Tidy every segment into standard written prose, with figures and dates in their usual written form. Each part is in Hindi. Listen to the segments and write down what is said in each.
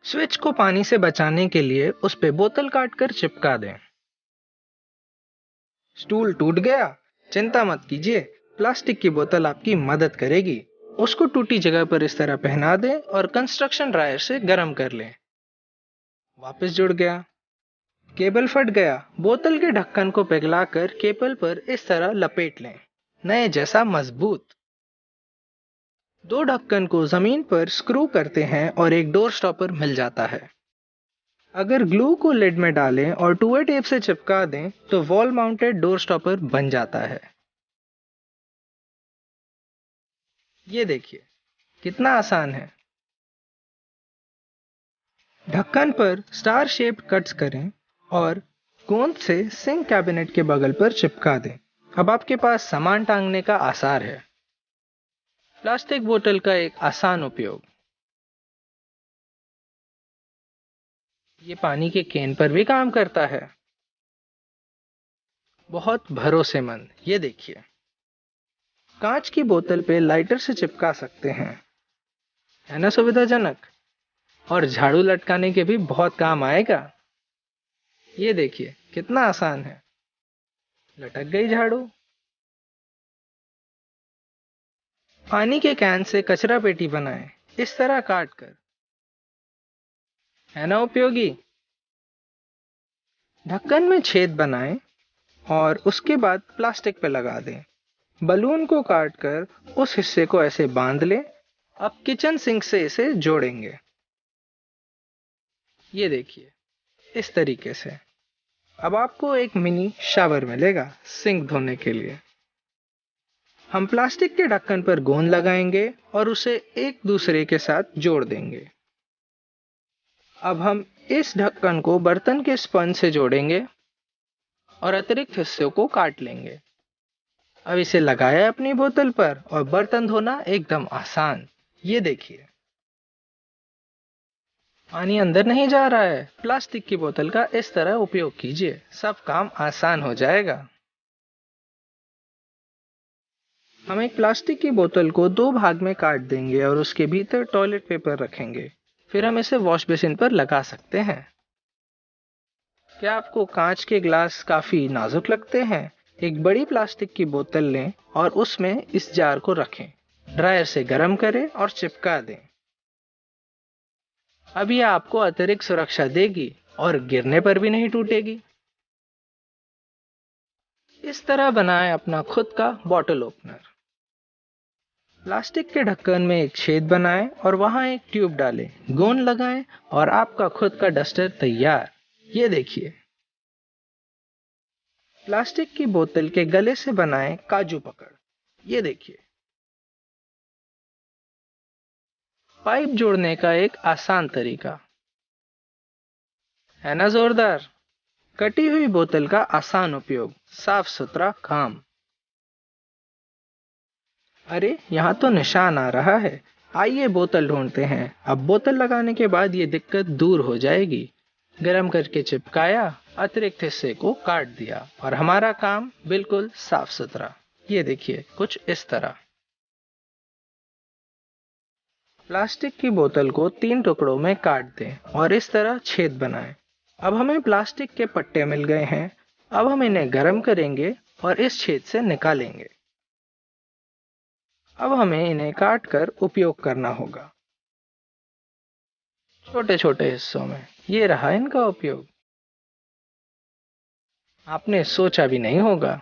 स्विच को पानी से बचाने के लिए उस पे बोतल काटकर चिपका दें। स्टूल टूट गया? चिंता मत कीजिए, प्लास्टिक की बोतल आपकी मदद करेगी। उसको टूटी जगह पर इस तरह पहना दें और कंस्ट्रक्शन ड्रायर से गर्म कर लें। वापस जुड़ गया। केबल फट गया? बोतल के ढक्कन को पिघलाकर केबल पर इस तरह लपेट लें, नए जैसा मजबूत। दो ढक्कन को जमीन पर स्क्रू करते हैं और एक डोर स्टॉपर मिल जाता है। अगर ग्लू को लिड में डालें और 2A टेप से चिपका दें तो वॉल माउंटेड डोर स्टॉपर बन जाता है। ये देखिए कितना आसान है। ढक्कन पर स्टार शेप्ड कट्स करें और गोंद से सिंक कैबिनेट के बगल पर चिपका दें। अब आपके पास सामान टांगने का आसार है। प्लास्टिक बोतल का एक आसान उपयोग। ये पानी के कैन पर भी काम करता है। बहुत भरोसेमंद। ये देखिए, कांच की बोतल पे लाइटर से चिपका सकते हैं, है ना सुविधाजनक? और झाड़ू लटकाने के भी बहुत काम आएगा। ये देखिए कितना आसान है। लटक गई झाड़ू। पानी के कैन से कचरा पेटी बनाएं, इस तरह काट कर, है ना उपयोगी? ढक्कन में छेद बनाएं और उसके बाद प्लास्टिक पे लगा दें। बलून को काटकर उस हिस्से को ऐसे बांध लें। अब किचन सिंक से इसे जोड़ेंगे। ये देखिए इस तरीके से। अब आपको एक मिनी शावर मिलेगा सिंक धोने के लिए। हम प्लास्टिक के ढक्कन पर गोंद लगाएंगे और उसे एक दूसरे के साथ जोड़ देंगे। अब हम इस ढक्कन को बर्तन के स्पंज से जोड़ेंगे और अतिरिक्त हिस्सों को काट लेंगे। अब इसे लगाया अपनी बोतल पर और बर्तन धोना एकदम आसान। ये देखिए, पानी अंदर नहीं जा रहा है। प्लास्टिक की बोतल का इस तरह उपयोग कीजिए, सब काम आसान हो जाएगा। हम एक प्लास्टिक की बोतल को 2 भाग में काट देंगे और उसके भीतर टॉयलेट पेपर रखेंगे। फिर हम इसे वॉश बेसिन पर लगा सकते हैं। क्या आपको कांच के ग्लास काफी नाजुक लगते हैं? एक बड़ी प्लास्टिक की बोतल लें और उसमें इस जार को रखें। ड्रायर से गर्म करें और चिपका दें। अब यह आपको अतिरिक्त सुरक्षा देगी और गिरने पर भी नहीं टूटेगी। इस तरह बनाएं अपना खुद का बॉटल ओपनर। प्लास्टिक के ढक्कन में एक छेद बनाएं और वहां एक ट्यूब डालें, गोंद लगाएं और आपका खुद का डस्टर तैयार। ये देखिए, प्लास्टिक की बोतल के गले से बनाएं काजू पकड़। ये देखिए, पाइप जोड़ने का एक आसान तरीका, है ना जोरदार? कटी हुई बोतल का आसान उपयोग, साफ सुथरा काम। अरे यहाँ तो निशान आ रहा है। आइए बोतल ढूंढते हैं। अब बोतल लगाने के बाद ये दिक्कत दूर हो जाएगी। गरम करके चिपकाया, अतिरिक्त हिस्से को काट दिया और हमारा काम बिल्कुल साफ सुथरा। ये देखिए कुछ इस तरह। प्लास्टिक की बोतल को 3 टुकड़ों में काट दें और इस तरह छेद बनाएं। अब हमें प्लास्टिक के पट्टे मिल गए हैं। अब हम इन्हें गर्म करेंगे और इस छेद से निकालेंगे। अब हमें इन्हें काट कर उपयोग करना होगा, छोटे छोटे हिस्सों में। ये रहा इनका उपयोग। आपने सोचा भी नहीं होगा।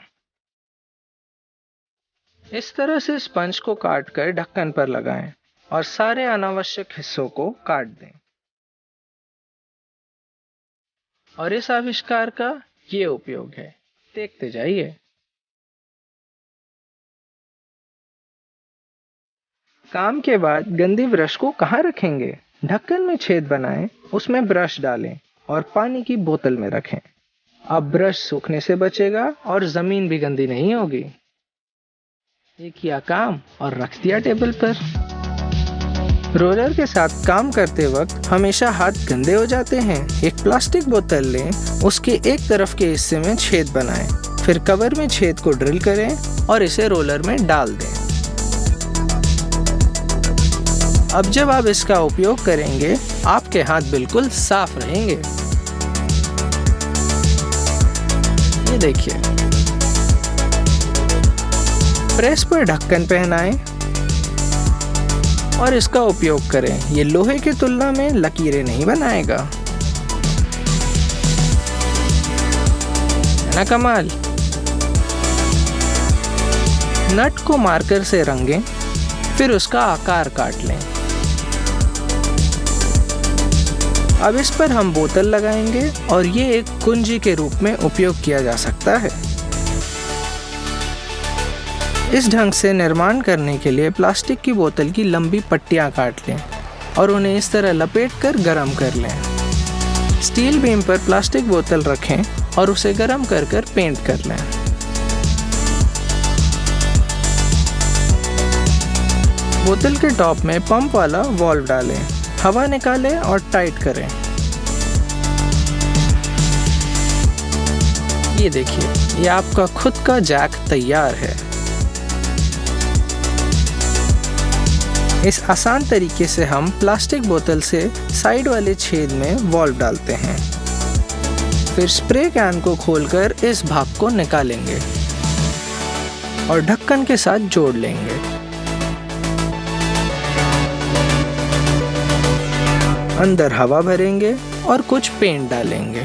इस तरह से स्पंज को काट कर ढक्कन पर लगाएं और सारे अनावश्यक हिस्सों को काट दें। और इस आविष्कार का ये उपयोग है। देखते जाइए। काम के बाद गंदी ब्रश को कहाँ रखेंगे? ढक्कन में छेद बनाएं, उसमें ब्रश डालें और पानी की बोतल में रखें। अब ब्रश सूखने से बचेगा और जमीन भी गंदी नहीं होगी। ये किया काम और रख दिया टेबल पर। रोलर के साथ काम करते वक्त हमेशा हाथ गंदे हो जाते हैं। एक प्लास्टिक बोतल लें, उसके एक तरफ के हिस्से में छेद बनाएं, फिर कवर में छेद को ड्रिल करें और इसे रोलर में डाल दें। अब जब आप इसका उपयोग करेंगे आपके हाथ बिल्कुल साफ रहेंगे। ये देखिए। प्रेस पर ढक्कन पहनाएं और इसका उपयोग करें। ये लोहे की तुलना में लकीरें नहीं बनाएगा। है ना कमाल। नट को मार्कर से रंगें, फिर उसका आकार काट लें। अब इस पर हम बोतल लगाएंगे और ये एक कुंजी के रूप में उपयोग किया जा सकता है। इस ढंग से निर्माण करने के लिए प्लास्टिक की बोतल की लंबी पट्टियां काट लें और उन्हें इस तरह लपेटकर गरम कर लें। स्टील बीम पर प्लास्टिक बोतल रखें और उसे गरम कर पेंट कर लें। बोतल के टॉप में पंप वाला वाल्व डालें, हवा निकालें और टाइट करें। ये देखिए, ये आपका खुद का जैक तैयार है। इस आसान तरीके से हम प्लास्टिक बोतल से साइड वाले छेद में वाल्व डालते हैं। फिर स्प्रे कैन को खोलकर इस भाग को निकालेंगे और ढक्कन के साथ जोड़ लेंगे। अंदर हवा भरेंगे और कुछ पेंट डालेंगे।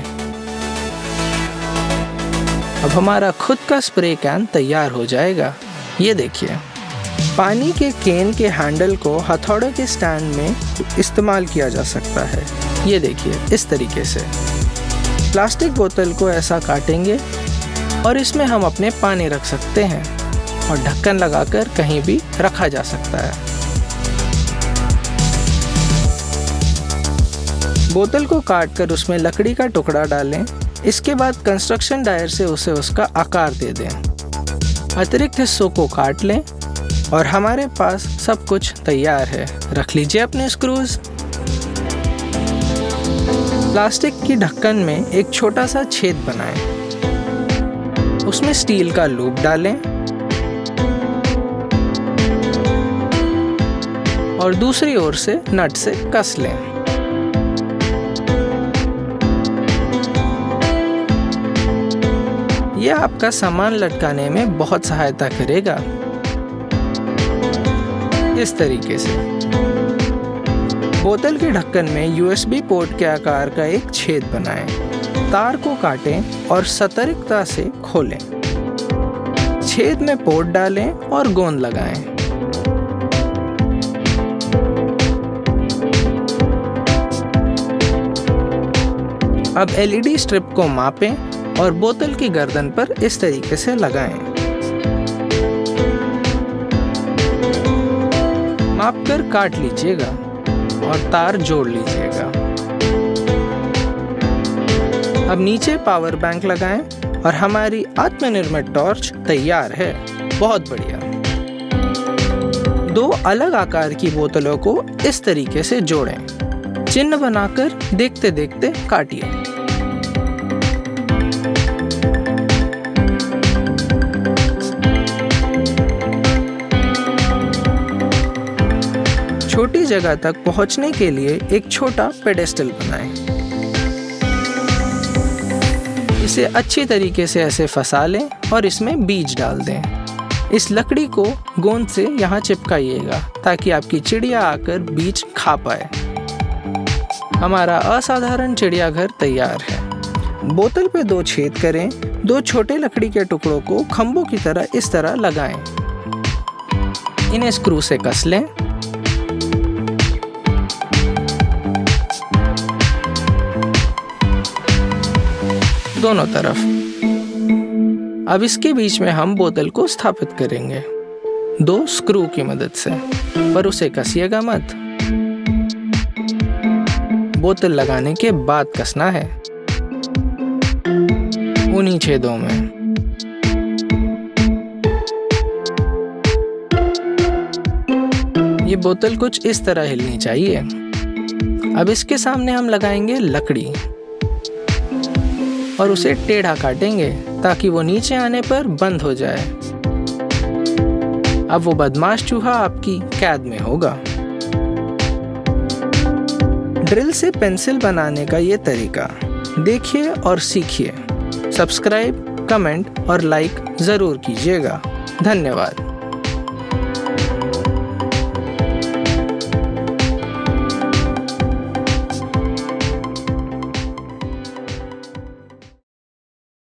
अब हमारा खुद का स्प्रे कैन तैयार हो जाएगा। ये देखिए, पानी के केन के हैंडल को हथौड़े के स्टैंड में इस्तेमाल किया जा सकता है। ये देखिए, इस तरीके से प्लास्टिक बोतल को ऐसा काटेंगे और इसमें हम अपने पानी रख सकते हैं और ढक्कन लगाकर कहीं भी रखा जा सकता है। बोतल को काटकर उसमें लकड़ी का टुकड़ा डालें। इसके बाद कंस्ट्रक्शन डायर से उसे उसका आकार दे दें। अतिरिक्त हिस्सों को काट लें और हमारे पास सब कुछ तैयार है। रख लीजिए अपने स्क्रूज। प्लास्टिक की ढक्कन में एक छोटा सा छेद बनाएं। उसमें स्टील का लूप डालें और दूसरी ओर से नट से कस लें। यह आपका सामान लटकाने में बहुत सहायता करेगा। इस तरीके से बोतल के ढक्कन में USB पोर्ट के आकार का एक छेद बनाएं। तार को काटें और सतर्कता से खोलें। छेद में पोर्ट डालें और गोंद लगाएं। अब LED स्ट्रिप को मापें और बोतल की गर्दन पर इस तरीके से लगाएं। मापकर काट लीजिएगा और तार जोड़ लीजिएगा। अब नीचे पावर बैंक लगाएं और हमारी आत्मनिर्मित टॉर्च तैयार है। बहुत बढ़िया। दो अलग आकार की बोतलों को इस तरीके से जोड़ें। चिन्ह बनाकर देखते देखते काटिए। छोटी जगह तक पहुंचने के लिए एक छोटा पेडेस्टल बनाएं। इसे अच्छी तरीके से ऐसे फंसा लें और इसमें बीज डाल दें। इस लकड़ी को गोंद से यहाँ चिपकाइएगा ताकि आपकी चिड़िया आकर बीज खा पाए। हमारा असाधारण चिड़ियाघर तैयार है। बोतल पे 2 छेद करें। 2 छोटे लकड़ी के टुकड़ों को खंभों की तरह इस तरह लगाएं। इन्हें स्क्रू से कस लें। दोनों तरफ। अब इसके बीच में हम बोतल को स्थापित करेंगे 2 स्क्रू की मदद से, पर उसे कसिएगा मत। बोतल लगाने के बाद कसना है उन्हीं छेदों में। ये बोतल कुछ इस तरह हिलनी चाहिए। अब इसके सामने हम लगाएंगे लकड़ी और उसे टेढ़ा काटेंगे ताकि वो नीचे आने पर बंद हो जाए। अब वो बदमाश चूहा आपकी कैद में होगा। ड्रिल से पेंसिल बनाने का ये तरीका देखिए और सीखिए। सब्सक्राइब, कमेंट और लाइक ज़रूर कीजिएगा। धन्यवाद।